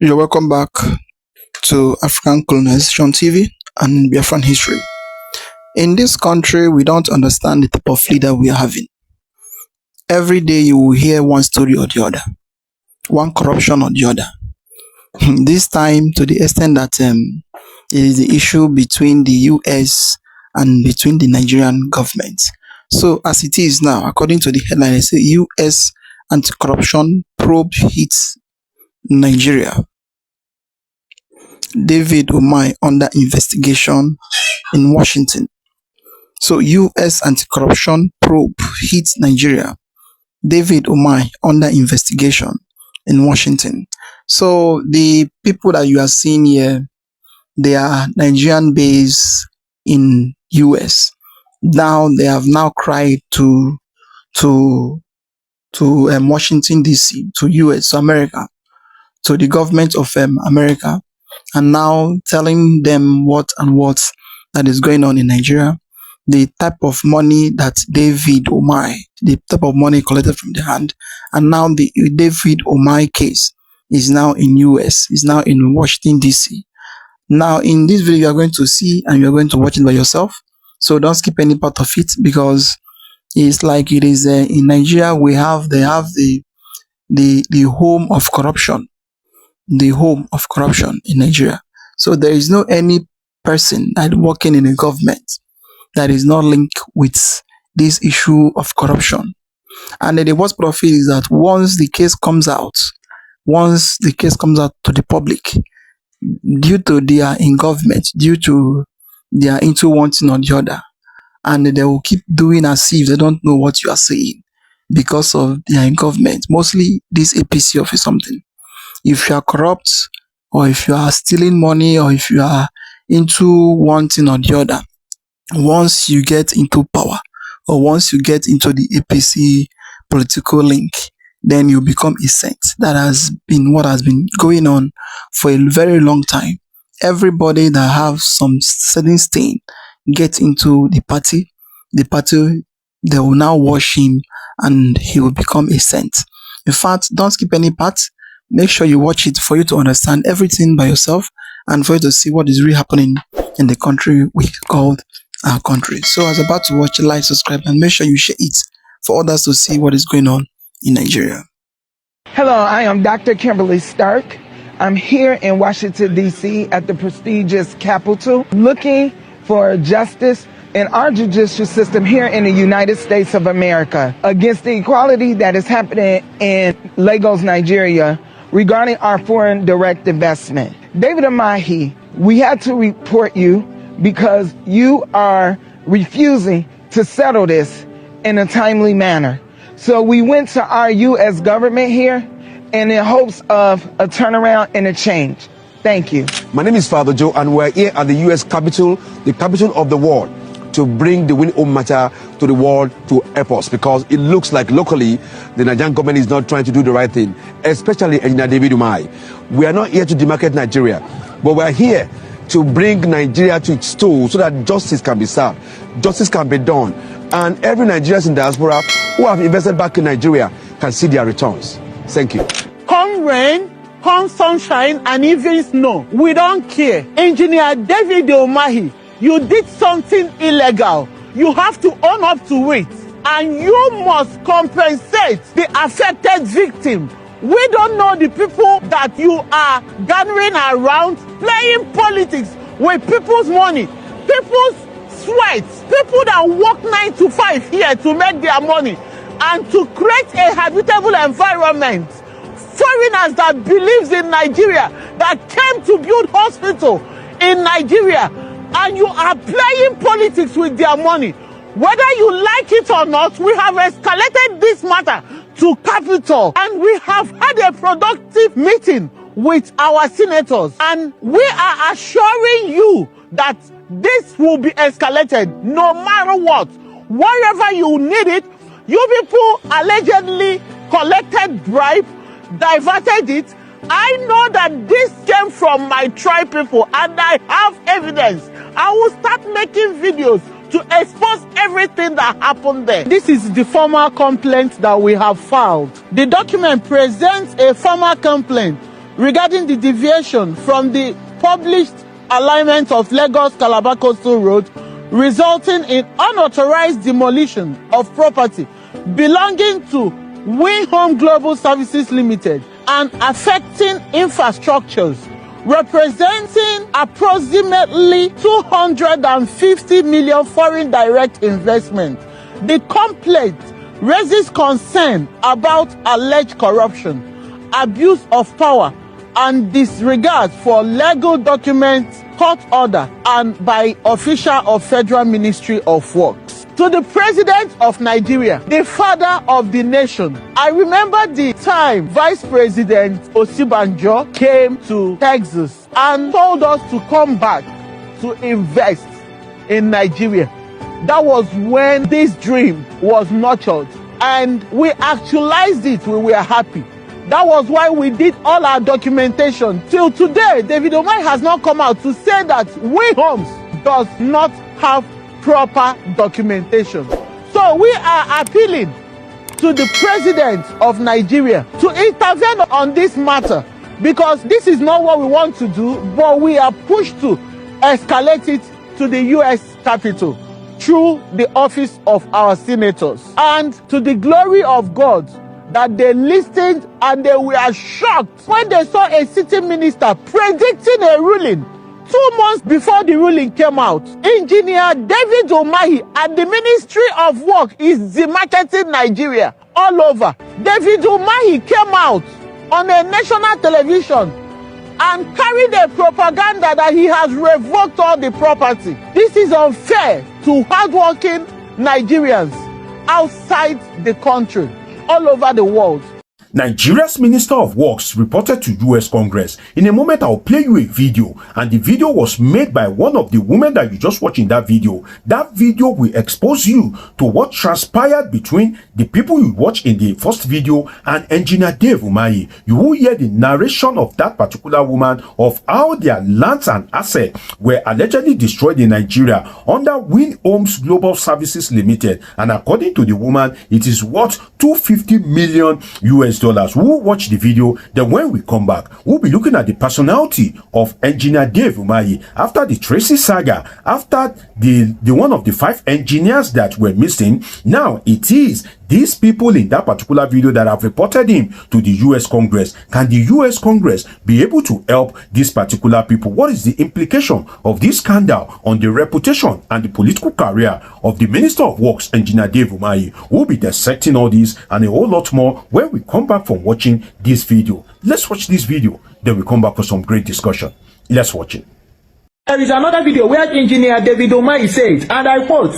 You're welcome back to African Colonization TV and Biafran History. In this country, we don't understand the type of leader we are having. Every day you will hear one story or the other, one corruption or the other. This time to the extent that it is the issue between the US and between the Nigerian government. So as it is now, according to the headline, it says US anti-corruption probe hits Nigeria. David Umahi under investigation in Washington. So US anti-corruption probe hits Nigeria. David Umahi under investigation in Washington. So the people that you are seeing here, they are Nigerian based in US. Now they have now cried to Washington DC, to US, to America, to the government of America, and now telling them what that is going on in Nigeria, the type of money that David Umahi, the type of money collected from the hand, and now the David Umahi case is now in US, is now in Washington DC. Now in this video you are going to see and you are going to watch it by yourself, so don't skip any part of it, because it's like it is in Nigeria they have the home of corruption. The home of corruption in Nigeria. So there is no any person that working in a government that is not linked with this issue of corruption. And the worst part of it is that once the case comes out to the public, due to they are in government, due to they are into one thing or the other, and they will keep doing as if they don't know what you are saying because of they are in government, mostly this APC office something. If you are corrupt, or if you are stealing money, or if you are into one thing or the other, once you get into power, or once you get into the APC political link, then you become a saint. That has been what has been going on for a very long time. Everybody that have some certain stain get into the party, they will now wash him and he will become a saint. In fact, don't skip any part. Make sure you watch it for you to understand everything by yourself and for you to see what is really happening in the country we called our country. So as about to watch, like, subscribe, and make sure you share it for others to see what is going on in Nigeria. Hello, I am Dr. Kimberly Stark. I'm here in Washington, D.C. at the prestigious Capitol, looking for justice in our judicial system here in the United States of America against the equality that is happening in Lagos, Nigeria, regarding our foreign direct investment. David Umahi, we had to report you because you are refusing to settle this in a timely manner. So we went to our U.S. government here in the hopes of a turnaround and a change. Thank you. My name is Father Joe, and we're here at the U.S. Capitol, the capital of the world, to bring the win-home matter to the world to help us, because it looks like locally the Nigerian government is not trying to do the right thing, especially Engineer David Umahi. We are not here to demarcate Nigeria, but we are here to bring Nigeria to its stool so that justice can be served, justice can be done, and every Nigerian in diaspora who have invested back in Nigeria can see their returns. Thank you. Come rain, come sunshine, and even snow, we don't care. Engineer David Umahi, you did something illegal. You have to own up to it. And you must compensate the affected victim. We don't know the people that you are gathering around, playing politics with people's money, people's sweat, people that work 9 to 5 here to make their money and to create a habitable environment. Foreigners that believes in Nigeria, that came to build hospital in Nigeria, and you are playing politics with their money. Whether you like it or not, we have escalated this matter to Capitol, and we have had a productive meeting with our senators, and we are assuring you that this will be escalated no matter what. Wherever you need it, you people allegedly collected bribe, diverted it. I know that this came from my tribe people, and I have evidence. I will start making videos to expose everything that happened there. This is the formal complaint that we have filed. The document presents a formal complaint regarding the deviation from the published alignment of Lagos-Calabar Coastal Road, resulting in unauthorized demolition of property belonging to Win Home Global Services Limited and affecting infrastructures representing approximately 250 million foreign direct investment. The complaint raises concern about alleged corruption, abuse of power, and disregard for legal documents, court order, and by official of Federal Ministry of Works. To the President of Nigeria, the father of the nation, I remember the time Vice President Osibanjo came to Texas and told us to come back to invest in Nigeria. That was when this dream was nurtured, and we actualized it when we were happy. That was why we did all our documentation. Till today, David Umahi has not come out to say that Win Homes does not have proper documentation. So we are appealing to the President of Nigeria to intervene on this matter, because this is not what we want to do, but we are pushed to escalate it to the U.S. Capitol through the office of our senators. And to the glory of God, that they listened and they were shocked when they saw a sitting minister predicting a ruling 2 months before the ruling came out. Engineer David Umahi and the Ministry of Work is demarketing Nigeria all over. David Umahi came out on a national television and carried a propaganda that he has revoked all the property. This is unfair to hardworking Nigerians outside the country, all over the world. Nigeria's Minister of Works reported to US Congress. In a moment, I'll play you a video, and the video was made by one of the women that you just watched in that video. That video will expose you to what transpired between the people you watched in the first video and Engineer Dave Umahi. You will hear the narration of that particular woman of how their lands and assets were allegedly destroyed in Nigeria under Win Homes Global Services Limited, and according to the woman, it is worth $250 million US. We'll watch the video. Then when we come back, we'll be looking at the personality of Engineer Dave Umahi after the Tracy saga, after the one of the 5 engineers that were missing. Now it is these people in that particular video that have reported him to the US Congress. Can the US Congress be able to help these particular people? What is the implication of this scandal on the reputation and the political career of the Minister of Works, Engineer Dave Umahi? We'll be dissecting all this and a whole lot more when we come back from watching this video. Let's watch this video, then we come back for some great discussion. Let's watch it. There is another video where Engineer David Umahi says, and I quote,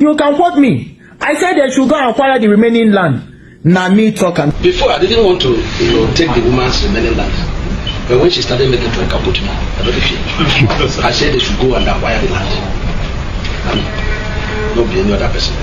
"You can quote me. I said they should go and acquire the remaining land." Now me talking. Before, I didn't want to take the woman's remaining land. But when she started making to a couple to me, I don't feel. I said they should go and acquire the land. And not be any other person.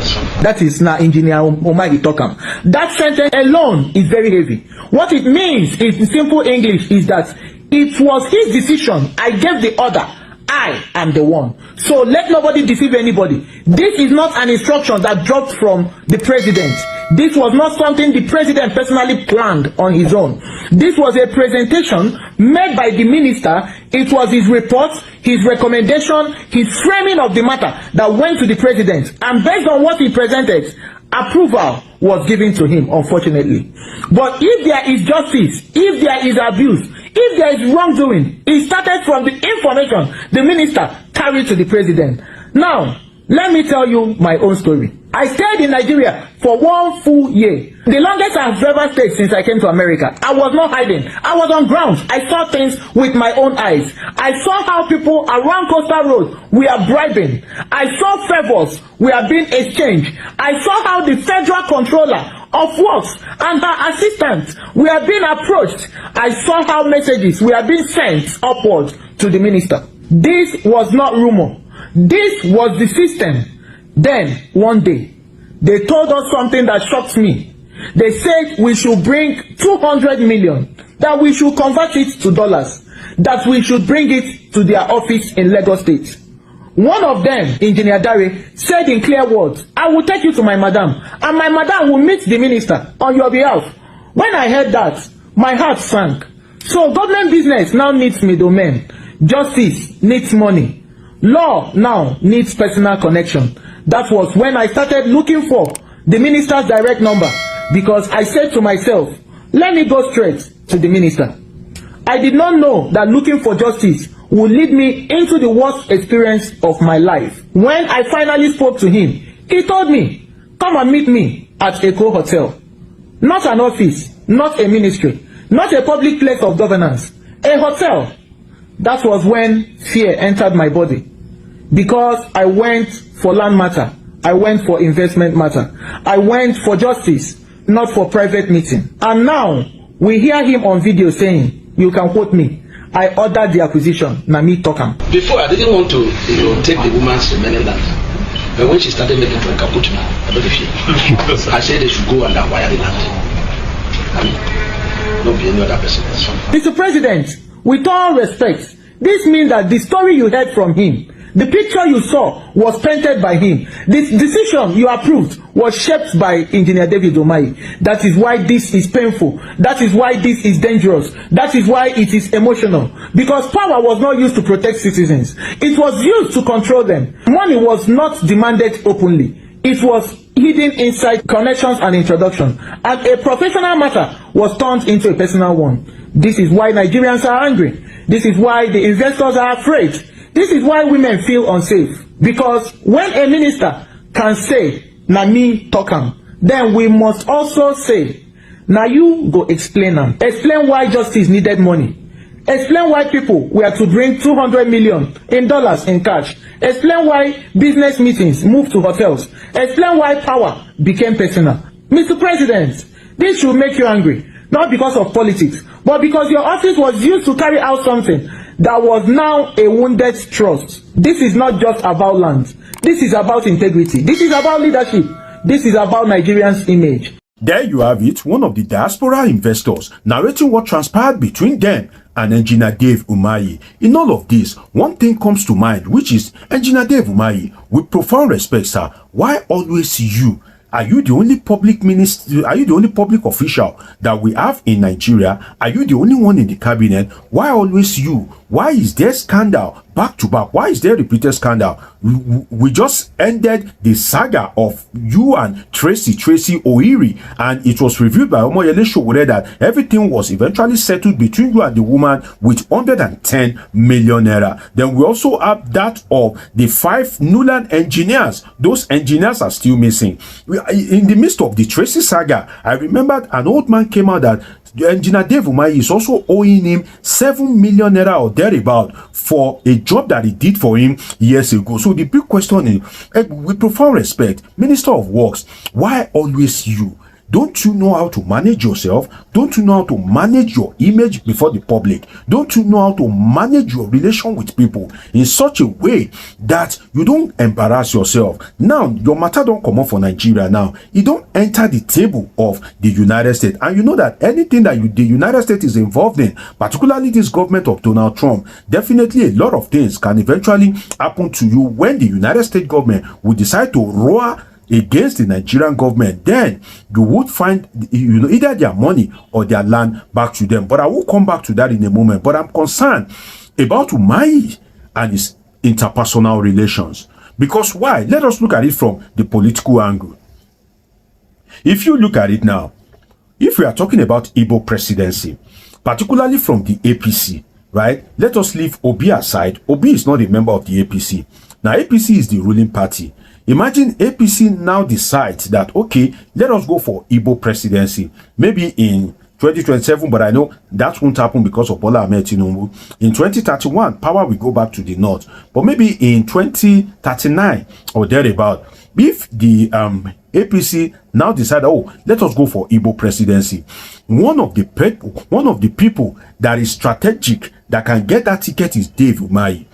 That is now Engineer Umahi talking. That sentence alone is very heavy. What it means in simple English is that it was his decision. I gave the order. I am the one. So let nobody deceive anybody. This is not an instruction that dropped from the president. This was not something the president personally planned on his own. This was a presentation made by the minister. It was his report, his recommendation, his framing of the matter that went to the president. And based on what he presented, approval was given to him, unfortunately. But if there is justice, if there is abuse, if there is wrongdoing, it started from the information the minister carried to the president. Now, let me tell you my own story. I stayed in Nigeria for 1 full year. The longest I've ever stayed since I came to America. I was not hiding. I was on ground. I saw things with my own eyes. I saw how people around Coastal Road were bribing. I saw favors were being exchanged. I saw how the federal controller of works and her assistants were being approached. I saw how messages were being sent upwards to the minister. This was not rumor. This was the system. Then, one day, they told us something that shocked me. They said we should bring 200 million, that we should convert it to dollars, that we should bring it to their office in Lagos State. One of them, Engineer Dare, said in clear words, "I will take you to my madam, and my madam will meet the minister on your behalf." When I heard that, my heart sank. So government business now needs middlemen. Justice needs money. Law now needs personal connection. That was when I started looking for the minister's direct number, because I said to myself, let me go straight to the minister. I did not know that looking for justice would lead me into the worst experience of my life. When I finally spoke to him, he told me, come and meet me at Eko Hotel. Not an office, not a ministry, not a public place of governance, a hotel. That was when fear entered my body, because I went for land matter, I went for investment matter, I went for justice, not for private meeting. And now we hear him on video saying, you can quote me, I ordered the acquisition. Na me talk am. Before, I didn't want to take the woman's remaining land. But when she started making to put me, I don't know. I said they should go and acquire the land. And not be any other person. Mr. President, with all respect, this means that the story you heard from him, the picture you saw was painted by him. The decision you approved was shaped by Engineer David Umahi. That is why this is painful. That is why this is dangerous. That is why it is emotional. Because power was not used to protect citizens. It was used to control them. Money was not demanded openly. It was hidden inside connections and introduction. And a professional matter was turned into a personal one. This is why Nigerians are angry. This is why the investors are afraid. This is why women feel unsafe. Because when a minister can say, na me talk am, then we must also say, na you go explain am. Explain why justice needed money. Explain why people were to bring $200 million in cash. Explain why business meetings moved to hotels. Explain why power became personal. Mr. President, this should make you angry. Not because of politics, but because your office was used to carry out something that was now a wounded trust. This is not just about land. This is about integrity. This is about leadership. This is about Nigerians' image. There you have it, one of the diaspora investors narrating what transpired between them and Engineer Dave Umahi. In all of this, one thing comes to mind, which is Engineer Dave Umahi. With profound respect, sir, why always you? Are you the only public minister? Are you the only public official that we have in Nigeria? Are you the only one in the cabinet? Why always you? Why is there scandal back to back? Why is there repeated scandal? We just ended the saga of you and Tracy Oiri, and it was revealed by Omoyele Sowore that everything was eventually settled between you and the woman with 110 million naira. Then we also have that of the 5 Nuland engineers. Those engineers are still missing. In the midst of the Tracy saga, I remembered an old man came out that Engineer Dave Umahi is also owing him 7 million naira or thereabout for a job that he did for him years ago. So the big question is, with profound respect, Minister of Works, why always you? Don't you know how to manage yourself? Don't you know how to manage your image before the public? Don't you know how to manage your relation with people in such a way that you don't embarrass yourself? Now, your matter don't come up for Nigeria now. You don't enter the table of the United States. And you know that anything that the United States is involved in, particularly this government of Donald Trump, definitely a lot of things can eventually happen to you when the United States government will decide to roar against the Nigerian government. Then you would find either their money or their land back to them. But I will come back to that in a moment. But I'm concerned about Umahi and his interpersonal relations. Because why? Let us look at it from the political angle. If you look at it now, if we are talking about Igbo presidency, particularly from the APC, right? Let us leave Obi aside. Obi is not a member of the APC. Now, APC is the ruling party. Imagine APC now decides that, okay, let us go for Igbo presidency. Maybe in 2027, but I know that won't happen because of Bola Ahmed Tinubu. In 2031, power will go back to the north. But maybe in 2039 or thereabout, if the APC now decide, oh, let us go for Igbo presidency, one of the people that is strategic that can get that ticket is Dave Umahi.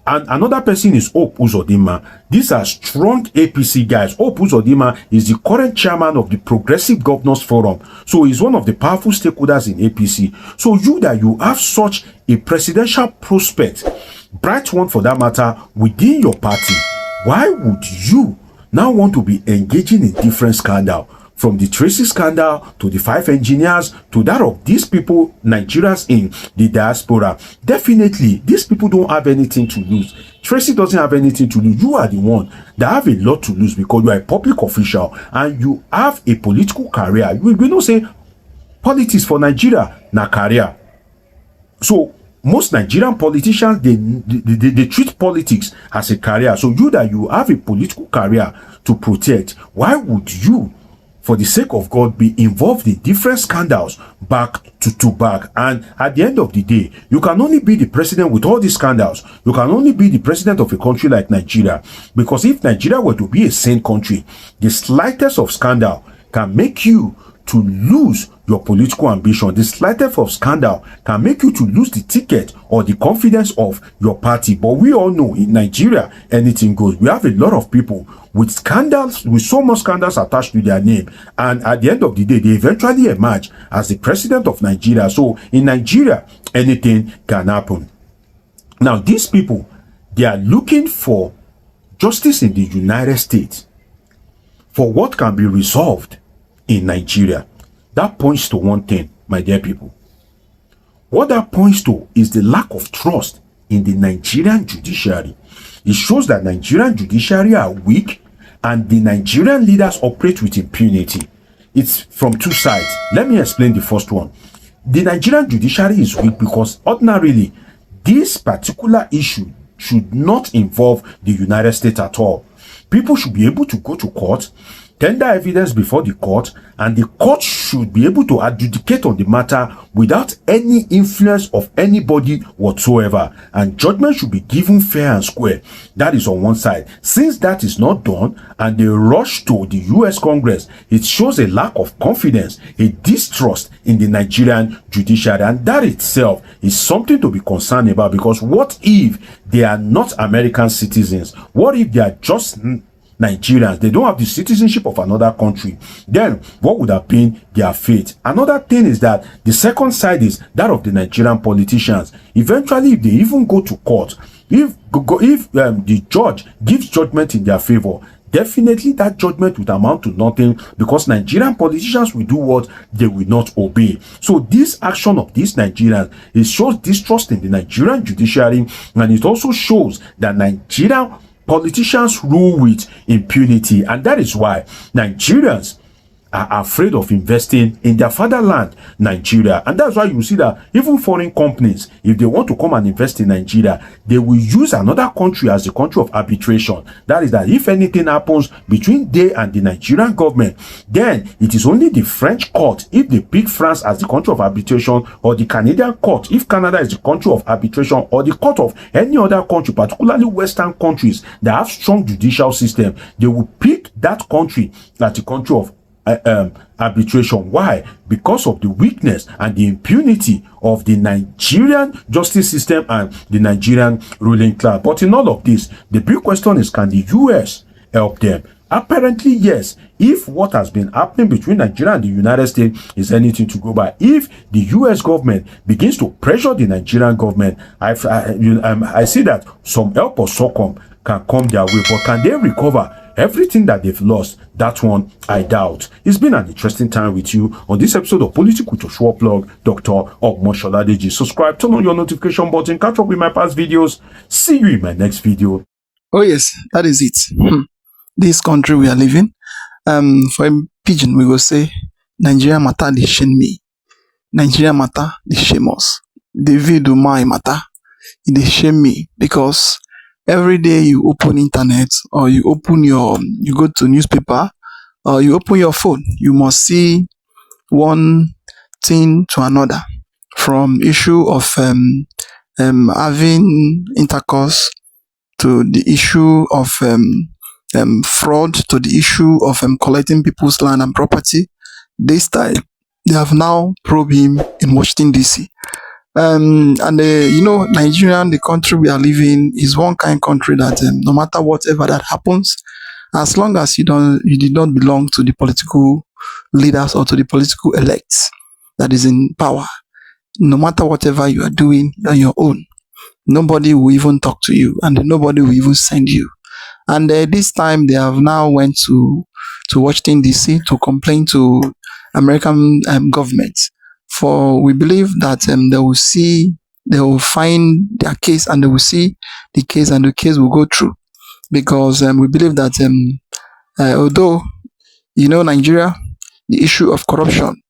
And another person is Hope Uzodinma. These are strong APC guys. Hope Uzodinma is the current chairman of the Progressive Governors Forum. So he's one of the powerful stakeholders in APC. So you have such a presidential prospect, bright one for that matter, within your party. Why would you now want to be engaging in different scandal from the Tracy scandal to the 5 engineers to that of these people, Nigerians in the diaspora. Definitely, these people don't have anything to lose. Tracy doesn't have anything to lose. You are the one that have a lot to lose because you are a public official and you have a political career. We don't say politics for Nigeria na career. So most Nigerian politicians, they treat politics as a career. So you have a political career to protect, why would you, for the sake of God, be involved in different scandals back to back? And at the end of the day, you can only be the president with all these scandals. You can only be the president of a country like Nigeria. Because if Nigeria were to be a sane country, the slightest of scandal can make you to lose your political ambition. The slightest of scandal can make you to lose the ticket or the confidence of your party. But we all know in Nigeria, anything goes. We have a lot of people with scandals, with so much scandals attached to their name. And at the end of the day, they eventually emerge as the president of Nigeria. So in Nigeria, anything can happen. Now, these people, they are looking for justice in the United States for what can be resolved in Nigeria. That points to one thing, my dear people. What that points to is the lack of trust in the Nigerian judiciary. It shows that Nigerian judiciary are weak and the Nigerian leaders operate with impunity. It's from two sides. Let me explain the first one. The Nigerian judiciary is weak because ordinarily this particular issue should not involve the United States at all. People should be able to go to court, tender evidence before the court, and the court should be able to adjudicate on the matter without any influence of anybody whatsoever, and judgment should be given fair and square. That is on one side. Since that is not done and they rush to the US Congress, it shows a lack of confidence, a distrust in the Nigerian judiciary, and that itself is something to be concerned about. Because what if they are not American citizens? What if they are just Nigerians? They don't have the citizenship of another country. Then what would have been their fate? Another thing is that the second side is that of the Nigerian politicians. Eventually, if they even go to court, if the judge gives judgment in their favor, definitely that judgment would amount to nothing, because Nigerian politicians will do what they will not obey. So this action of these Nigerians, it shows distrust in the Nigerian judiciary, and it also shows that Nigerian politicians rule with impunity, and that is why Nigerians are afraid of investing in their fatherland, Nigeria. And that's why you see that even foreign companies, if they want to come and invest in Nigeria, they will use another country as the country of arbitration. That is that if anything happens between they and the Nigerian government, then it is only the French court, if they pick France as the country of arbitration, or the Canadian court, if Canada is the country of arbitration, or the court of any other country, particularly Western countries that have strong judicial system, they will pick that country as the country of arbitration. Why? Because of the weakness and the impunity of the Nigerian justice system and the Nigerian ruling class. But in all of this, the big question is, can the US help them? Apparently, yes. If what has been happening between Nigeria and the United States is anything to go by, if the US government begins to pressure the Nigerian government, I see that some help or succumb can come their way. But can they recover everything that they've lost? That one, I doubt. It's been an interesting time with you on this episode of Politics with Joshua Plug, Dr. Ogmosholadeji. Subscribe, turn on your notification button, catch up with my past videos. See you in my next video. Oh yes, that is it. This country we are living, for a pidgin we will say, Nigeria matter they shame me. Nigeria matter they shame us. David Umahi matter, they shame me, because every day you open internet, or you go to newspaper, or you open your phone, you must see one thing to another, from issue of having intercourse, to the issue of fraud, to the issue of collecting people's land and property. This time, they have now probed him in Washington, D.C. Nigeria, the country we are living, is one kind of country that no matter whatever that happens, as long as you did not belong to the political leaders or to the political elects that is in power, no matter whatever you are doing, you're on your own. Nobody will even talk to you, and nobody will even send you. And this time they have now went to Washington DC to complain to American government. For we believe that they will find their case and they will see the case and the case will go through, because we believe that although Nigeria, the issue of corruption,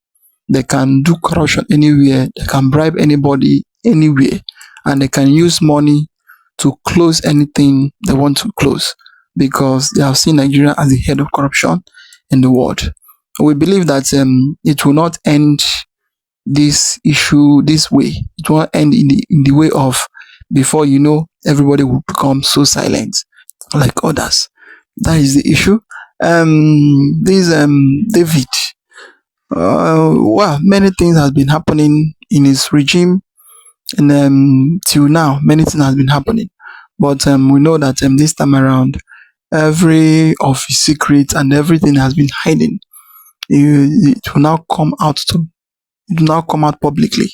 they can do corruption anywhere, they can bribe anybody anywhere, and they can use money to close anything they want to close, because they have seen Nigeria as the head of corruption in the world. We believe that it will not end this issue this way. It won't end in the way of, before everybody will become so silent like others. That is the issue. This David, well, many things has been happening in his regime, and till now many things has been happening, but we know that this time around, every of his secrets and everything has been hiding. It will now come out publicly.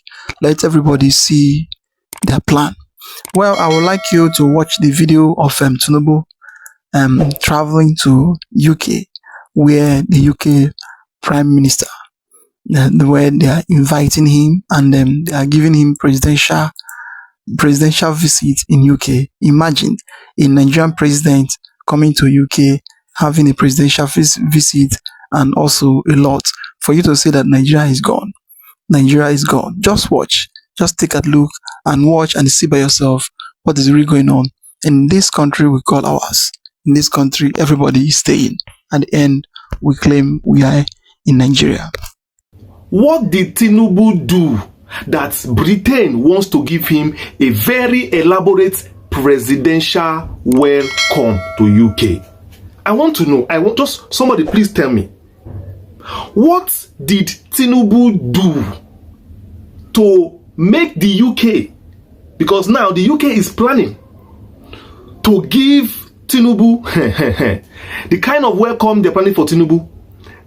Let everybody see their plan. Well, I would like you to watch the video of Tinubu traveling to UK, where the UK Prime Minister, where they are inviting him and they are giving him presidential visit in UK. Imagine a Nigerian president coming to UK, having a presidential visit, and also a lot for you to say that Nigeria is gone. Nigeria is gone. Just watch. Just take a look and watch and see by yourself what is really going on in this country we call ours. In this country, everybody is staying. At the end, we claim we are in Nigeria. What did Tinubu do that Britain wants to give him a very elaborate presidential welcome to UK? I want to know. I want just somebody please tell me. What did Tinubu do to make the UK, because now the UK is planning to give Tinubu the kind of welcome they're planning for Tinubu,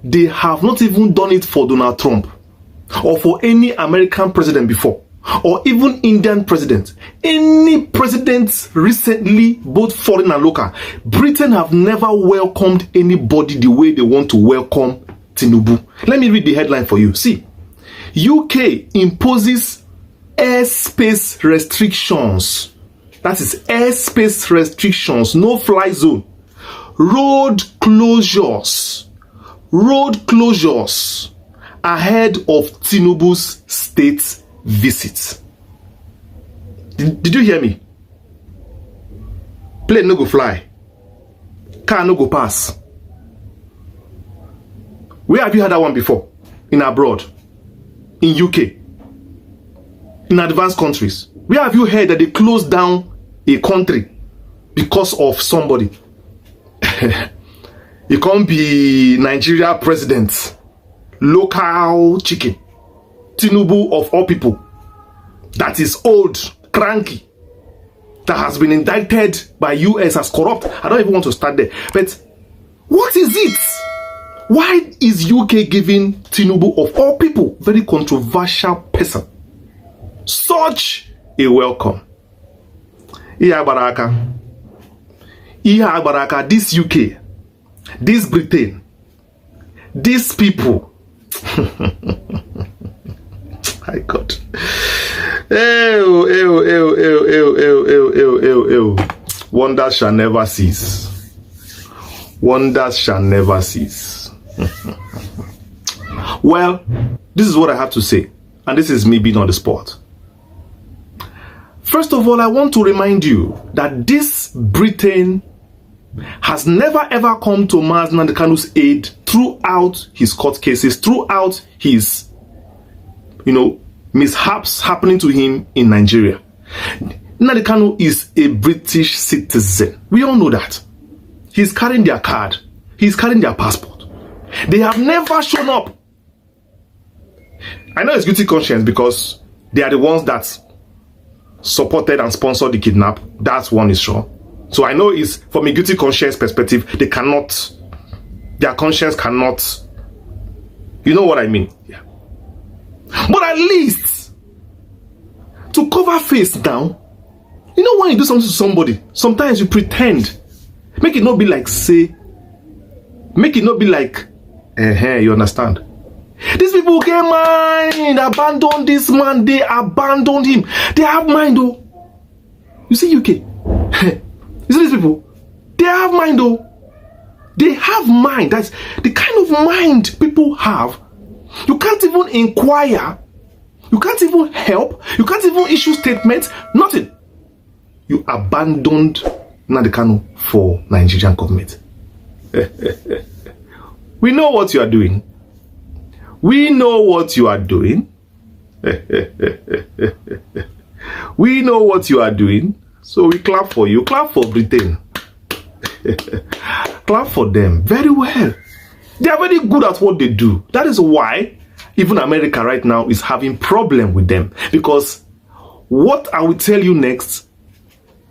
they have not even done it for Donald Trump or for any American president before, or even Indian president. Any president recently, both foreign and local, Britain have never welcomed anybody the way they want to welcome Tinubu. Let me read the headline for you. See, UK imposes airspace restrictions. That is airspace restrictions, no fly zone, road closures ahead of Tinubu's state visit. Did you hear me? Plane no go fly, car no go pass. Where have you heard that one before? In abroad, in UK, in advanced countries. Where have you heard that they close down a country because of somebody? It can't be Nigeria president, local chicken, Tinubu of all people, that is old, cranky, that has been indicted by US as corrupt. I don't even want to start there. But what is it? Why is UK giving Tinubu of all people, very controversial person, such a welcome? Iya Baraka, this UK, this Britain, these people. My God. Wonders shall never cease. Wonders shall never cease. Well, this is what I have to say, and this is me being on the spot. First of all, I want to remind you that this Britain has never ever come to Mazi Nnamdi Kanu's aid throughout his court cases, throughout his, mishaps happening to him in Nigeria. Nnamdi Kanu is a British citizen. We all know that. He's carrying their card. He's carrying their passport. They have never shown up. I know it's guilty conscience because they are the ones that supported and sponsored the kidnap. That's one is sure. So I know it's from a guilty conscience perspective, their conscience cannot, you know what I mean? Yeah. But at least to cover face down, when you do something to somebody, sometimes you pretend Make it not be like say, make it not be like, you understand? These people get mind, abandon this man, they abandoned him. They have mind though. You see UK? You see these people? They have mind though. They have mind. That's the kind of mind people have. You can't even inquire. You can't even help. You can't even issue statements. Nothing. You abandoned Nnamdi Kanu for Nigerian government. We know what you are doing. We know what you are doing. We know what you are doing. So we clap for you. Clap for Britain. Clap for them. Very well. They are very good at what they do. That is why even America right now is having problem with them. Because what I will tell you next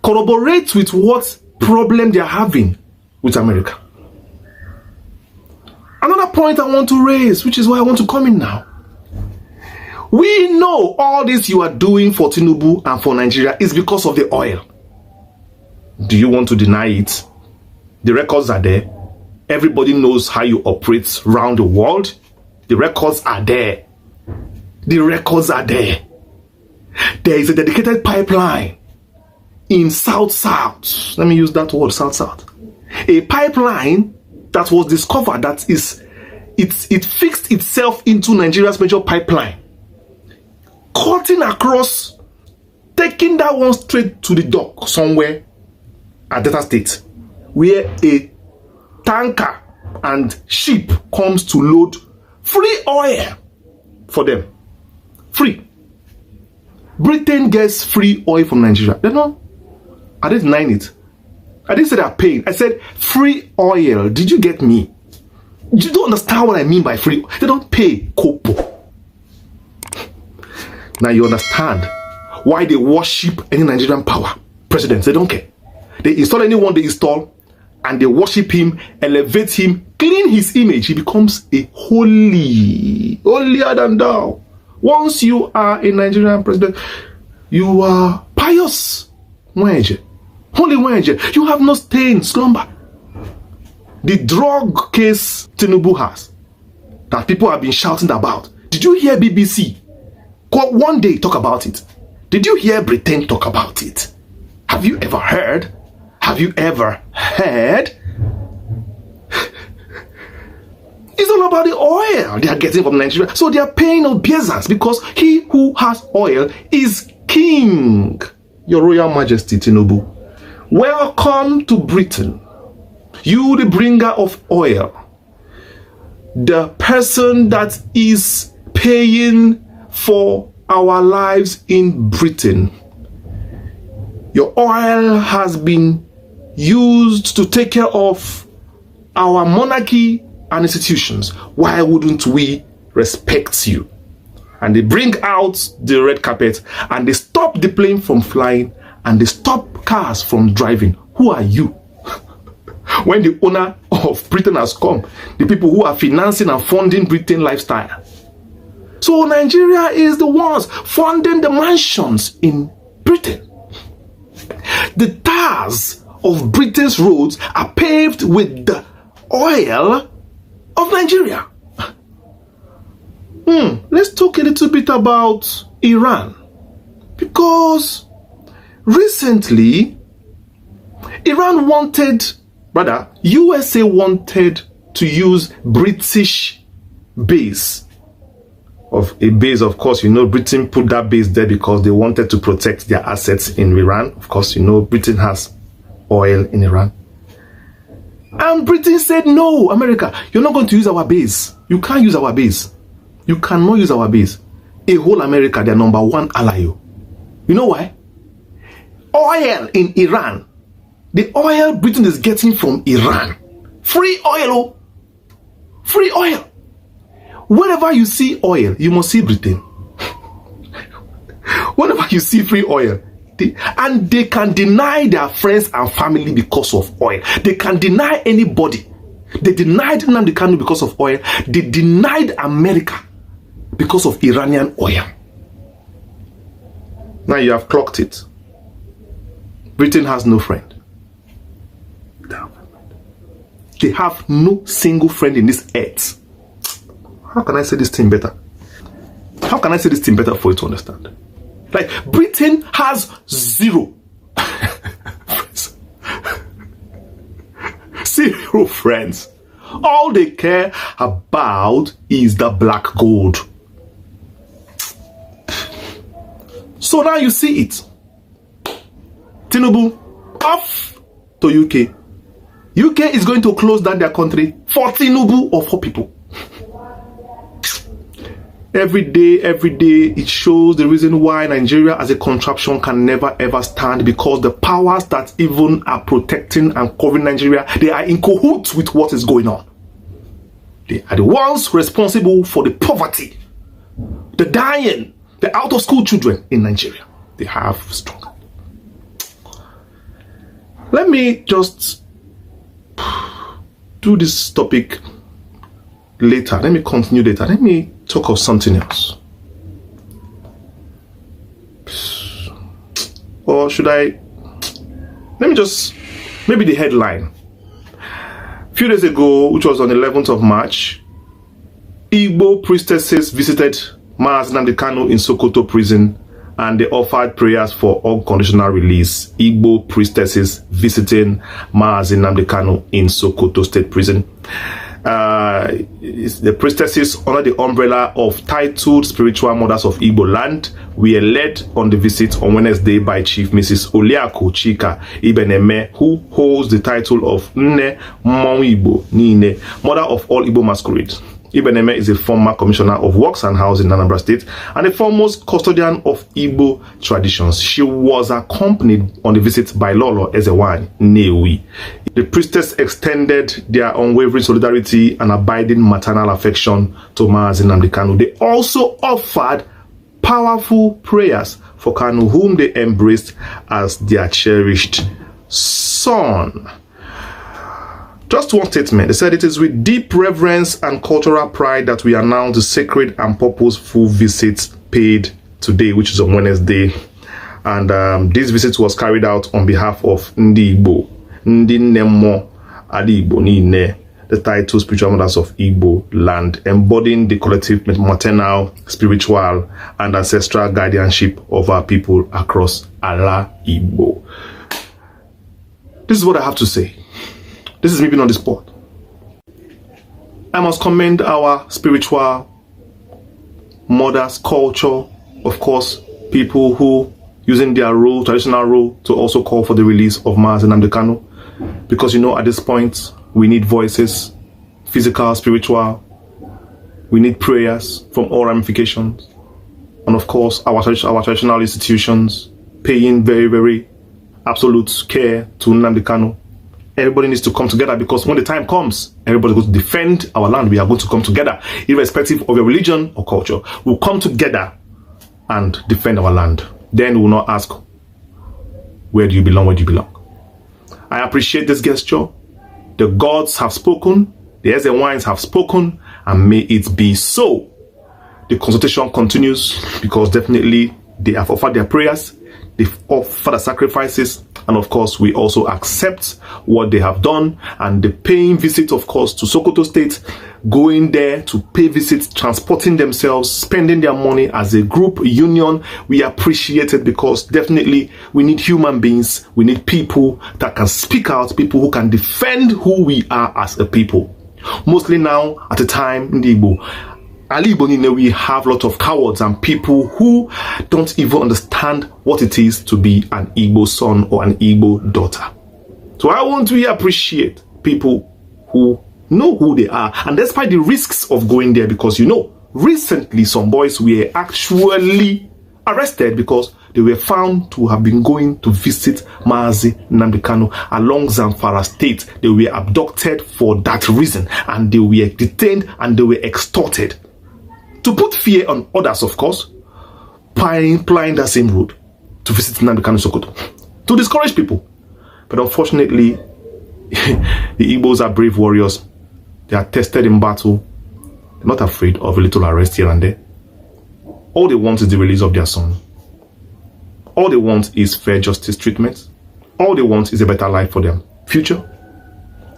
corroborates with what problem they are having with America. Another point I want to raise, which is why I want to come in now. We know all this you are doing for Tinubu and for Nigeria is because of the oil. Do you want to deny it? The records are there. Everybody knows how you operate around the world. The records are there. The records are there. There is a dedicated pipeline in South-South. Let me use that word, South-South. A pipeline that was discovered that it fixed itself into Nigeria's major pipeline, cutting across, taking that one straight to the dock somewhere at Delta State, where a tanker and ship comes to load free oil for them. Free. Britain gets free oil from Nigeria. They know. I didn't denying it. I didn't say they're paying. I said free oil. Did you get me? You don't understand what I mean by free. They don't pay kopo. Now you understand why they worship any Nigerian power presidents. They don't care. They install anyone they install and they worship him, elevate him, clean his image. He becomes a holier than thou. Once you are a Nigerian president, you are pious. Holy Wenje. You have no stain, slumber. The drug case Tinubu has that people have been shouting about. Did you hear BBC one day talk about it? Did you hear Britain talk about it? Have you ever heard? Have you ever heard? It's all about the oil they are getting from Nigeria. So they are paying obeisance because he who has oil is king. Your Royal Majesty Tinubu, welcome to Britain. You, the bringer of oil, the person that is paying for our lives in Britain. Your oil has been used to take care of our monarchy and institutions. Why wouldn't we respect you? And they bring out the red carpet and they stop the plane from flying and they stop cars from driving. Who are you? When the owner of Britain has come, the people who are financing and funding Britain lifestyle. So Nigeria is the ones funding the mansions in Britain. The tars of Britain's roads are paved with the oil of Nigeria. Let's talk a little bit about Iran. Because recently, USA wanted to use British base. Of a base, of course, you know, Britain put that base there because they wanted to protect their assets in Iran. Of course, you know, Britain has oil in Iran. And Britain said, no, America, you're not going to use our base. You can't use our base. You cannot use our base. A whole America, their number one ally. You know why? Oil in Iran. The oil Britain is getting from Iran. Free oil. Free oil. Whenever you see oil, you must see Britain. Whenever you see free oil, they can deny their friends and family because of oil. They can deny anybody. They denied Nnamdi Kanu because of oil. They denied America because of Iranian oil. Now you have clocked it. Britain has no friend. They have no single friend in this earth. How can I say this thing better? How can I say this thing better for you to understand? Like, Britain has zero friends. Zero friends. All they care about is the black gold. So now you see it. Tinubu off to UK. UK is going to close down their country for Tinubu or for people. Every day, it shows the reason why Nigeria as a contraption can never ever stand, because the powers that even are protecting and covering Nigeria, they are in cahoots with what is going on. They are the ones responsible for the poverty, the dying, the out of school children in Nigeria. They have strong. Let me just do this topic later. Let me continue later. Let me talk of something else. Or should I? Let me just, maybe the headline. A few days ago, which was on the 11th of March, Igbo priestesses visited Mazi Nnamdi Kanu in Sokoto prison, and they offered prayers for unconditional release. Igbo priestesses visiting Mazi Nnamdi Kanu in Sokoto State Prison. The priestesses under the umbrella of titled spiritual mothers of Igbo land were led on the visit on Wednesday by Chief Mrs. Oliako Chika Ibeneme, who holds the title of Nne Mmonwu Nine, mother of all Igbo masquerades. Ibeneme is a former commissioner of works and housing in Anambra State and a foremost custodian of Igbo traditions. She was accompanied on the visit by Lolo Ezewani Newi. The priestess extended their unwavering solidarity and abiding maternal affection to Mazi Nnamdi Kanu. They also offered powerful prayers for Kanu, whom they embraced as their cherished son. Just one statement. They said, "It is with deep reverence and cultural pride that we announce the sacred and purposeful visits paid today," which is on Wednesday. And this visit was carried out on behalf of Ndi Igbo, Ndi Nemo Adi Igbo Nine, the title spiritual mothers of Igbo land, embodying the collective maternal, spiritual, and ancestral guardianship of our people across Ala Igbo. This is what I have to say. This is me being on the spot. I must commend our spiritual mothers, culture, of course, people who using their role, traditional role, to also call for the release of Mazi Nnamdi Kanu. Because, you know, at this point, we need voices, physical, spiritual. We need prayers from all ramifications. And of course, our traditional institutions paying very, very absolute care to Nnamdi Kanu. Everybody needs to come together, because when the time comes, everybody's going to defend our land. We are going to come together, irrespective of your religion or culture. We'll come together and defend our land. Then we will not ask, where do you belong, where do you belong? I appreciate this gesture. The gods have spoken, the Eze wines have spoken, and may it be so. The consultation continues, because definitely they have offered their prayers, they've offered the sacrifices, and of course we also accept what they have done. And the paying visit, of course, to Sokoto State, going there to pay visits, transporting themselves, spending their money as a group, union, we appreciate it, because definitely we need human beings, we need people that can speak out, people who can defend who we are as a people. Mostly now, at the time in the Igbo, Ali Bonine, we have a lot of cowards and people who don't even understand what it is to be an Igbo son or an Igbo daughter. So I want to appreciate people who know who they are, and despite the risks of going there, because, you know, recently some boys were actually arrested because they were found to have been going to visit Mazi Nnamdi Kanu along Zamfara State. They were abducted for that reason, and they were detained and they were extorted. To put fear on others, of course, plying that same road to visit Nnamdi Kanu Sokoto, to discourage people. But unfortunately, the Igbos are brave warriors. They are tested in battle. They're not afraid of a little arrest here and there. All they want is the release of their son. All they want is fair justice treatment. All they want is a better life for their future.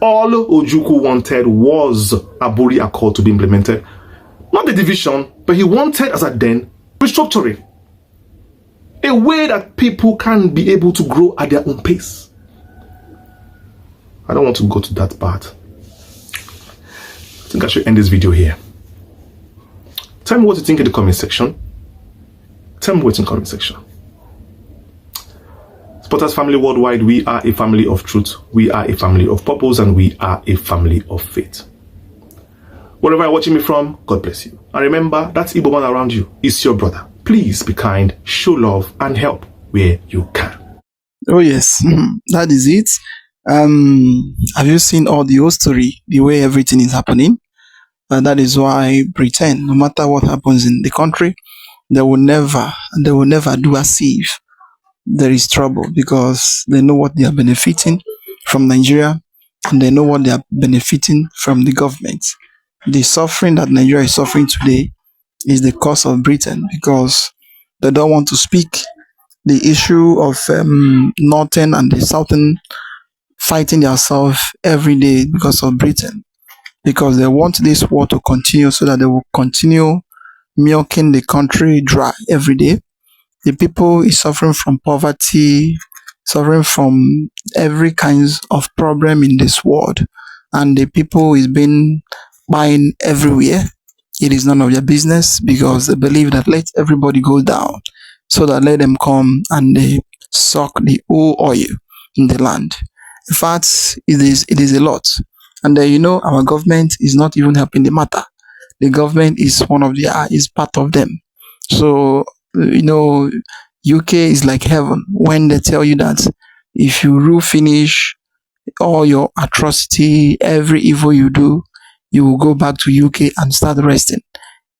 All Ojukwu wanted was Aburi Accord to be implemented. Not the division, but he wanted, as at then, restructuring. A way that people can be able to grow at their own pace. I don't want to go to that part. I think I should end this video here. Tell me what you think in the comment section. Tell me what's in the comment section. Supporters Family Worldwide, we are a family of truth, we are a family of purpose, and we are a family of faith. Wherever you're watching me from, God bless you. And remember, that Igbo man around you is your brother. Please be kind, show love, and help where you can. Oh yes, that is it. Have you seen all the whole story, the way everything is happening? And that is why Britain, no matter what happens in the country, they will never do as if there is trouble, because they know what they are benefiting from Nigeria, and they know what they are benefiting from the government. The suffering that Nigeria is suffering today is the cause of Britain, because they don't want to speak the issue of northern and the southern fighting themselves every day because of Britain, because they want this war to continue so that they will continue milking the country dry every day. The people is suffering from poverty, suffering from every kinds of problem in this world, and the people is being buying everywhere. It is none of their business, because they believe that let everybody go down so that let them come and they suck the whole oil in the land. In fact, it is a lot. And our government is not even helping the matter. The government is is part of them. So, UK is like heaven when they tell you that if you rule finish all your atrocity, every evil you do, you will go back to UK and start resting.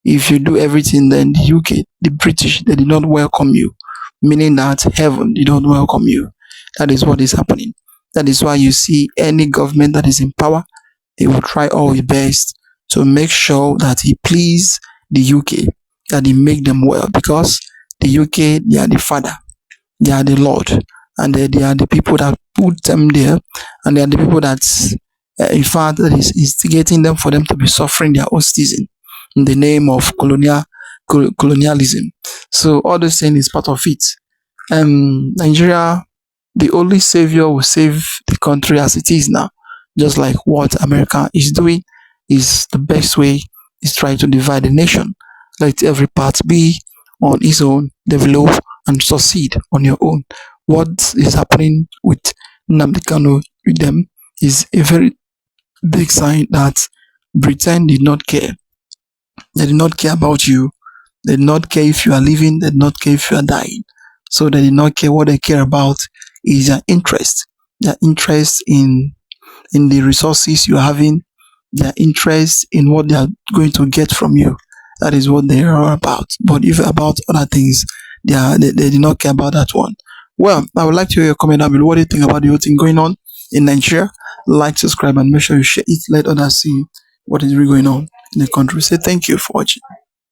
If you do everything, then the UK, the British, they did not welcome you, meaning that heaven did not welcome you. That is what is happening. That is why you see any government that is in power, it will try all its best to make sure that he please the UK, that he make them well, because the UK, they are the father, they are the Lord, and they are the people that put them there, and they are the people that, in fact, that is instigating them for them to be suffering their own citizen in the name of colonialism. So all those things is part of it. Nigeria, the only savior will save the country as it is now, just like what America is doing. Is the best way is trying to divide the nation. Let every part be on its own, develop and succeed on your own. What is happening with Nnamdi Kanu with them is a very big sign that Britain did not care. They did not care about you. They did not care if you are living. They did not care if you are dying. So they did not care. What they care about is their interest. Their interest in the resources you are having. Their interest in what they are going to get from you. That is what they are about. But if about other things, they did not care about that one. Well, I would like to hear your comment down below. What do you think about the whole thing going on in Nigeria? Like, subscribe, and make sure you share it. Let others see what is really going on in the country. Say thank you for watching.